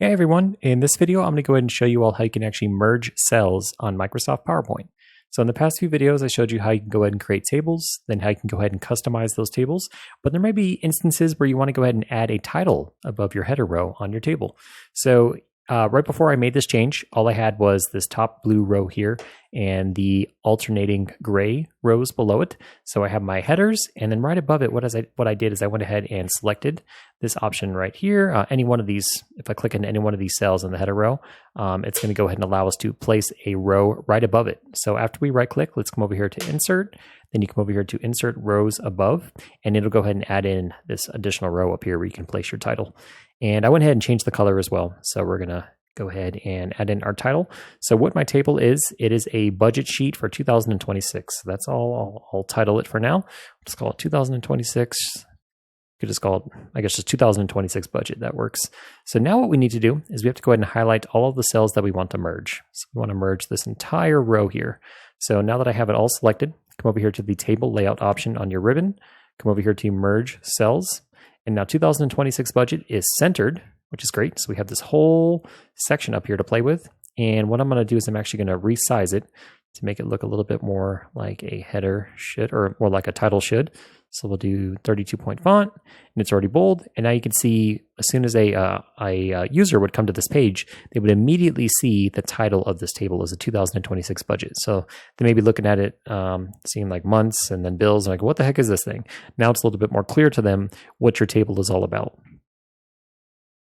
Hey everyone, in this video I'm going to go ahead and show you all how you can actually merge cells on Microsoft PowerPoint. So in the past few videos I showed you how you can go ahead and create tables, then how you can go ahead and customize those tables, but there may be instances where you want to go ahead and add a title above your header row on your table. So right before I made this change, all I had was this top blue row here and the alternating gray rows below it. So I have my headers, and then right above it, what I did is I went ahead and selected this option right here. Any one of these, if I click on any one of these cells in the header row, it's going to go ahead and allow us to place a row right above it. So after we right click, let's come over here to insert. Then you come over here to insert rows above, and it'll go ahead and add in this additional row up here where you can place your title. And I went ahead and changed the color as well. So we're going to go ahead and add in our title. So what my table is, it is a budget sheet for 2026. That's all. I'll title it for now. Let's call it 2026. You could just call it, I guess, just 2026 budget. That works. So now what we need to do is we have to go ahead and highlight all of the cells that we want to merge. So we want to merge this entire row here. So now that I have it all selected, come over here to the table layout option on your ribbon, come over here to merge cells. And now 2026 budget is centered, which is great. So we have this whole section up here to play with. And what I'm going to do is I'm actually going to resize it to make it look a little bit more like a header should, or more like a title should. So we'll do 32-point font, and it's already bold. And now you can see as soon as a user would come to this page, they would immediately see the title of this table as a 2026 budget. So they may be looking at it, seeing like months and then bills, and like, what the heck is this thing? Now it's a little bit more clear to them what your table is all about.